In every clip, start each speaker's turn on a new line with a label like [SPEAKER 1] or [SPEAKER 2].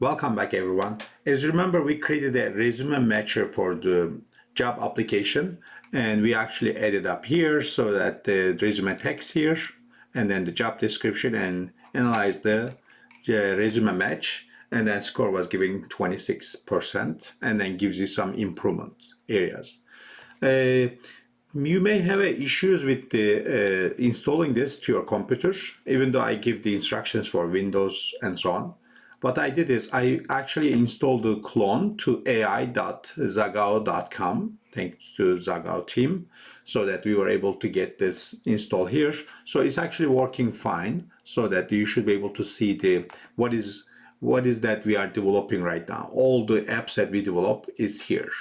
[SPEAKER 1] Welcome back, everyone. As you remember, we created a resume matcher for the job application, and we actually added up here so that the resume text here, and then the job description, and analyze the resume match, and then score was giving 26%, and then gives you some improvement areas. You may have issues with the installing this to your computer, even though I give the instructions for Windows and so on. What I did is I actually installed the clone to ai.zagao.com, thanks to Zagao team, so that we were able to get this installed here. So it's actually working fine, so that you should be able to see what is that we are developing right now. All the apps that we develop is here.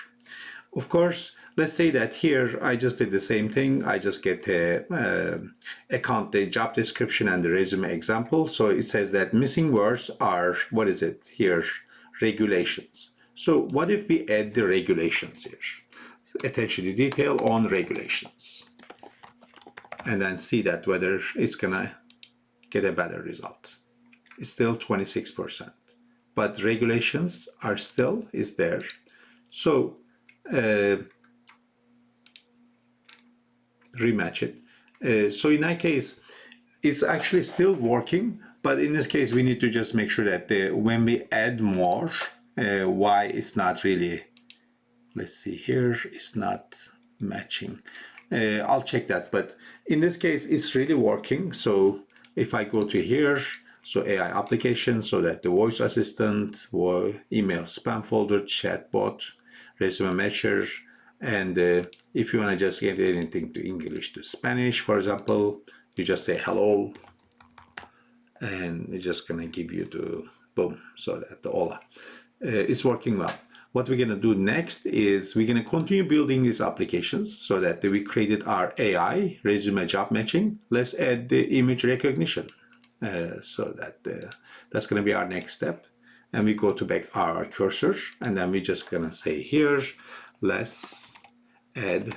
[SPEAKER 1] Of course, let's say that here I just did the same thing. I just get account the job description and the resume example. So it says that missing words are, what is it here? Regulations. So what if we add the regulations here? Attention to detail on regulations. And then see that whether it's gonna get a better result. It's still 26%. But regulations are still is there. So rematch it. So in that case, it's actually still working, but in this case, we need to just make sure that when we add more, why it's not really, let's see here, it's not matching. I'll check that, but in this case, it's really working. So if I go to here, so AI application, so that the voice assistant, or email spam folder, chatbot, resume matcher, and if you want to just get anything to English to Spanish, for example, you just say hello, and it's just gonna give you the boom, so that the hola. It's working well. What we're gonna do next is we're gonna continue building these applications so that we created our AI resume job matching. Let's add the image recognition, so that that's gonna be our next step. And we go to back our cursor, and then we're just gonna say here, let's add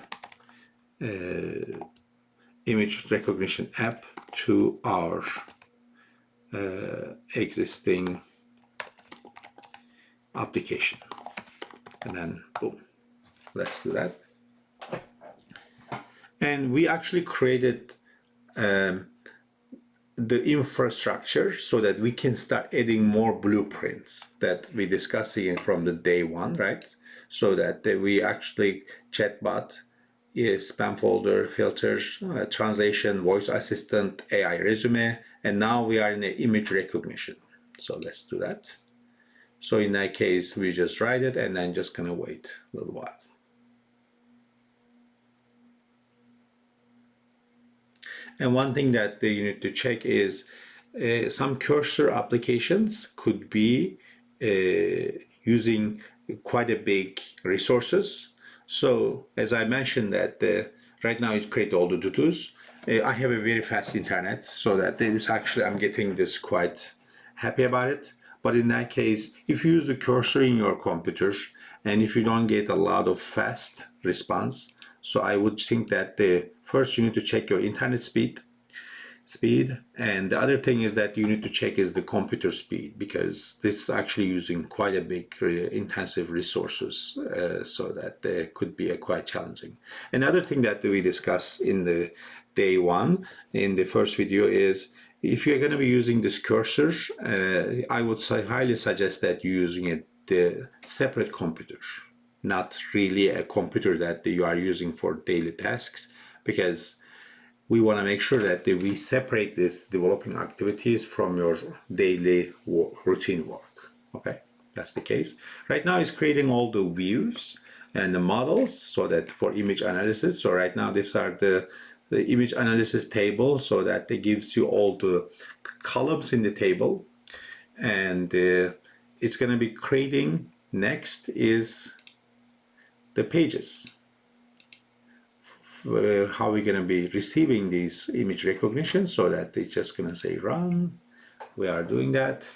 [SPEAKER 1] image recognition app to our existing application. And then boom, let's do that. And we actually created the infrastructure so that we can start adding more blueprints that we discussing from the day one, right? So that we actually chatbot, spam folder, filters, translation, voice assistant, AI resume, and now we are in the image recognition. So let's do that. So in that case, we just write it and then just gonna wait a little while. And one thing that you need to check is some cursor applications could be using quite a big resources. So as I mentioned that right now it creates all the to-dos. I have a very fast internet, so that this actually I'm getting this quite happy about it. But in that case, if you use the cursor in your computer and if you don't get a lot of fast response, so I would think that first you need to check your internet speed, and the other thing is that you need to check is the computer speed, because this is actually using quite a big intensive resources, so that could be quite challenging. Another thing that we discuss in the day one in the first video is if you're going to be using this cursor, I would highly suggest that you're using it separate computer, not really a computer that you are using for daily tasks, because we want to make sure that we separate these developing activities from your daily routine work. Okay, that's the case. Right now it's creating all the views and the models, so that for image analysis. So right now these are the image analysis table, so that it gives you all the columns in the table, and it's going to be creating next is the pages. How we're going to be receiving these image recognition, so that it's just going to say run. We are doing that,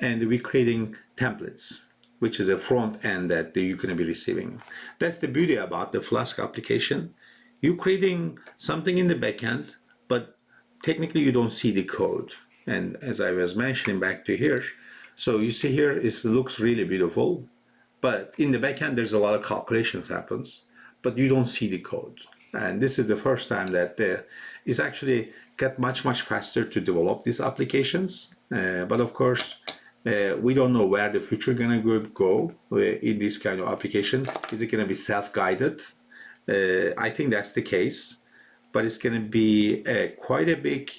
[SPEAKER 1] and we're creating templates, which is a front end that you're going to be receiving. That's the beauty about the Flask application. You're creating something in the backend, but technically you don't see the code. And as I was mentioning back to here, So you see here, it looks really beautiful, but in the backend, there's a lot of calculations happens, but you don't see the code. And this is the first time that it's actually got much faster to develop these applications. But of course, we don't know where the future gonna go in this kind of application. Is it gonna be self-guided? I think that's the case, but it's gonna be quite a big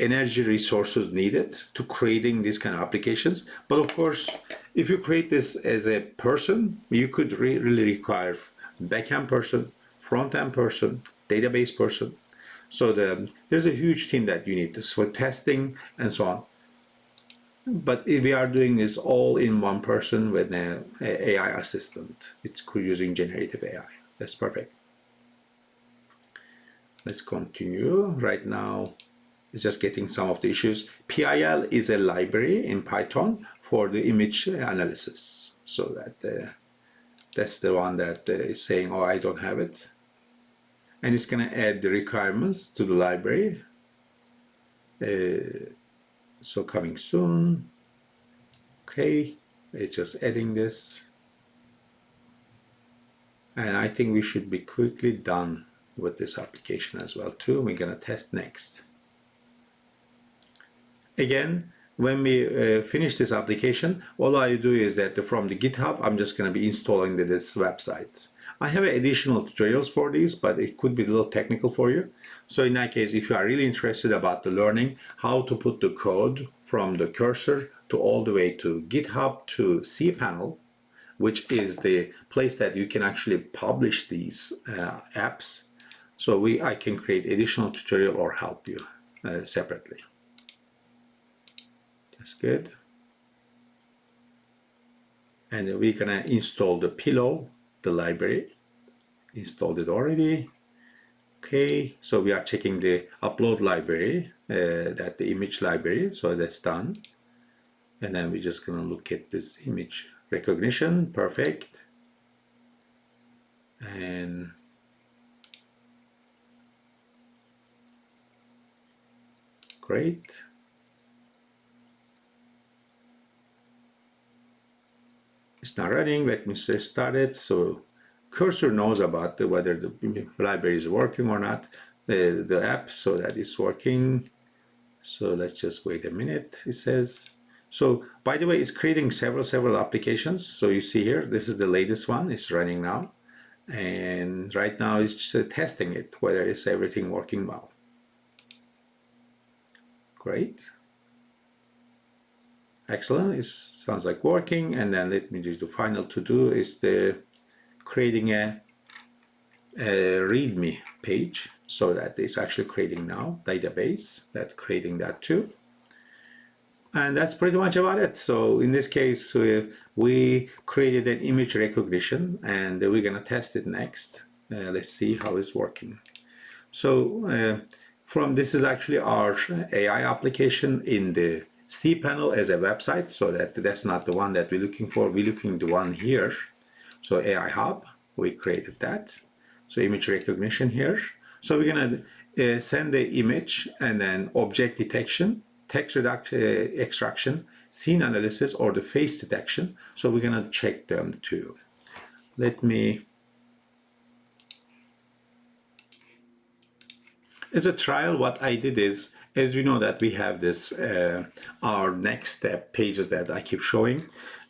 [SPEAKER 1] energy resources needed to creating these kind of applications. But of course, if you create this as a person, you could really require backend person, front-end person, database person. So there's a huge team that you need this for testing and so on. But if we are doing this all in one person with an AI assistant, it's using generative AI. That's perfect. Let's continue. Right now, it's just getting some of the issues. PIL is a library in Python for the image analysis. So that's the one that is saying, oh, I don't have it. And it's going to add the requirements to the library. So coming soon. Okay, it's just adding this. And I think we should be quickly done with this application as well too. We're going to test next. Again, when we finish this application, all I do is that from the GitHub, I'm just going to be installing this website. I have additional tutorials for these, but it could be a little technical for you. So in that case, if you are really interested about the learning how to put the code from the cursor to all the way to GitHub to cPanel, which is the place that you can actually publish these apps. So I can create additional tutorial or help you separately. That's good. And we're gonna install the Pillow, the library. Installed it already. Okay, so we are checking the upload library, that the image library, so that's done. And then we're just gonna look at this image recognition, perfect. And great. It's not running, let me restart it. So cursor knows about whether the library is working or not, the app, so that it's working. So let's just wait a minute, it says. So by the way, it's creating several applications. So you see here, this is the latest one, it's running now. And right now it's just testing it, whether it's everything working well. Great. Excellent, it sounds like working. And then let me do the final to do is creating a README page, so that it's actually creating now database, that creating that too. And that's pretty much about it. So in this case, we created an image recognition, and we're gonna test it next. Let's see how it's working. So this is actually our AI application in the cPanel as a website, so that's not the one that we're looking for. We're looking the one here. So AI Hub, we created that. So image recognition here. So we're gonna send the image and then object detection, text extraction, scene analysis, or the face detection. So we're gonna check them too. As a trial, what I did is, as we know that we have this, our next step pages that I keep showing,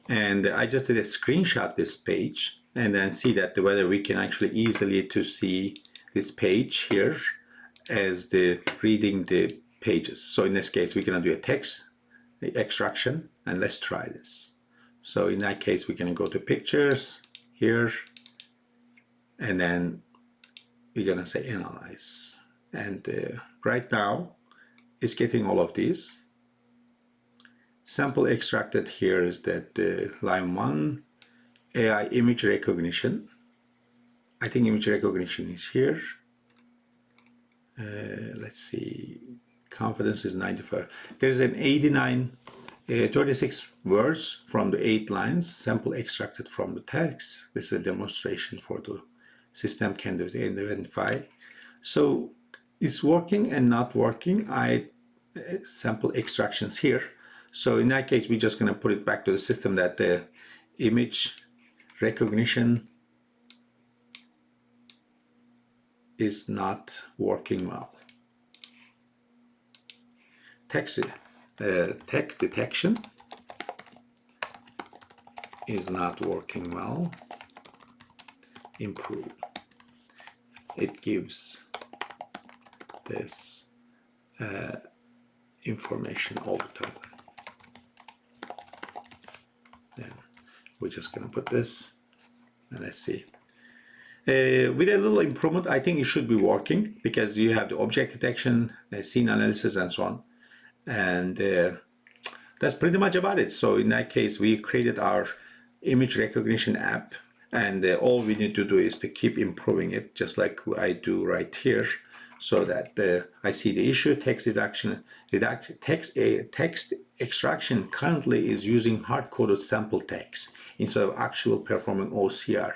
[SPEAKER 1] and I just did a screenshot this page and then see that whether we can actually easily to see this page here as the reading the pages. So in this case, we're gonna do a text extraction, and let's try this. So in that case, we're gonna go to pictures here, and then we're gonna say analyze. And right now, it's getting all of these. Sample extracted here is that line 1, AI image recognition. I think image recognition is here. Let's see, confidence is 95. There's an 36 words from the 8 lines, sample extracted from the text. This is a demonstration for the system can identify. So it's working and not working. Sample extractions here. So in that case, we're just going to put it back to the system that the image recognition is not working well. Text detection is not working well. Improve. It gives this information all the time. Then we're just going to put this, and let's see. With a little improvement, I think it should be working, because you have the object detection, scene analysis, and so on. And that's pretty much about it. So in that case, we created our image recognition app, and all we need to do is to keep improving it, just like I do right here, so that I see the issue. Text extraction currently is using hard-coded sample text instead of actual performing OCR.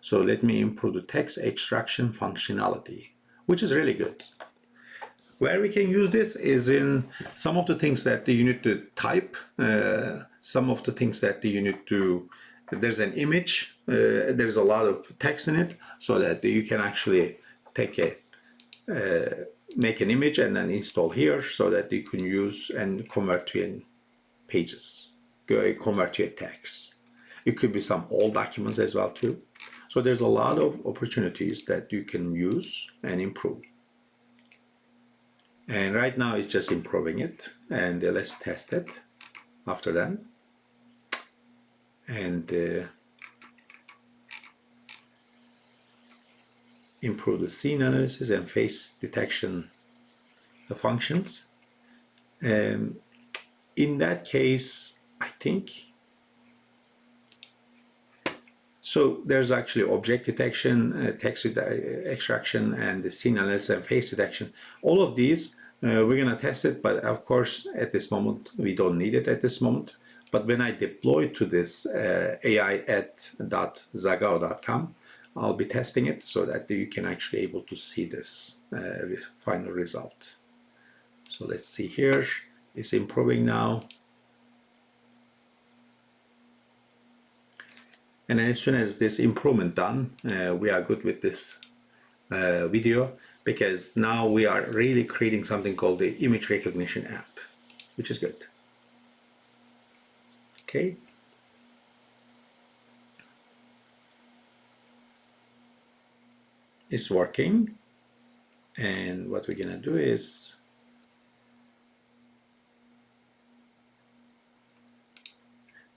[SPEAKER 1] So let me improve the text extraction functionality, which is really good. Where we can use this is in some of the things that you need to type, some of the things that you need to, there's an image, there's a lot of text in it, so that you can actually take make an image and then install here, so that you can use and convert to in pages, convert to a text. It could be some old documents as well too. So there's a lot of opportunities that you can use and improve. And right now it's just improving it, and let's test it after that. And improve the scene analysis and face detection functions. In that case, I think, so there's actually object detection, text extraction, and the scene analysis and face detection. All of these, we're gonna test it, but of course, at this moment, we don't need it at this moment. But when I deploy to this ai@zagao.com, I'll be testing it so that you can actually able to see this final result. So let's see here, it's improving now. And then as soon as this improvement done, we are good with this video, because now we are really creating something called the image recognition app, which is good. Okay. It's working. And what we're gonna do is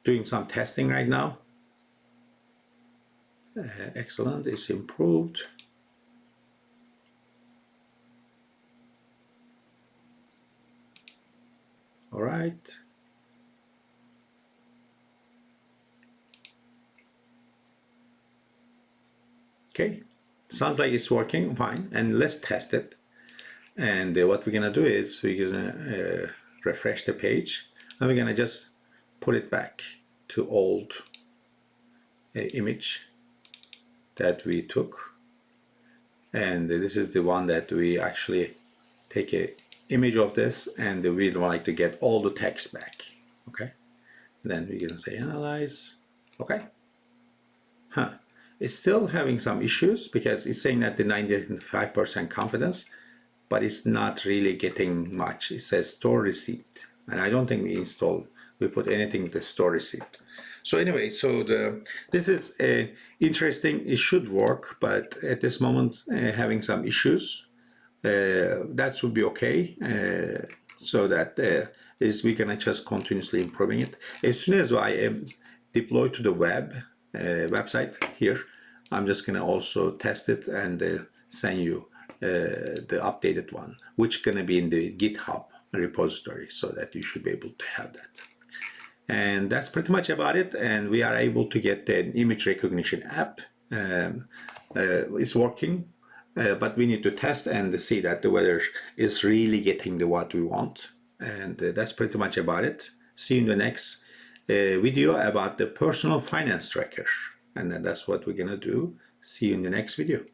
[SPEAKER 1] doing some testing right now. Excellent, it's improved. All right. Okay, sounds like it's working fine, and let's test it. And what we're gonna do is we're gonna refresh the page, and we're gonna just put it back to old image that we took. And this is the one that we actually take a image of this, and we'd like to get all the text back. Okay, and then we're gonna say analyze. Okay, it's still having some issues, because it's saying that the 95% confidence, but it's not really getting much. It says store receipt, and I don't think we put anything to store receipt. So anyway, so this is interesting. It should work, but at this moment having some issues. That would be okay. So that we're gonna just continuously improving it. As soon as I am deployed to the website here, I'm just gonna also test it and send you the updated one, which gonna be in the GitHub repository, so that you should be able to have that. And that's pretty much about it. And we are able to get the image recognition app. It's working, but we need to test and see that the weather is really getting what we want. And that's pretty much about it. See you in the next video about the personal finance tracker. And then that's what we're gonna do. See you in the next video.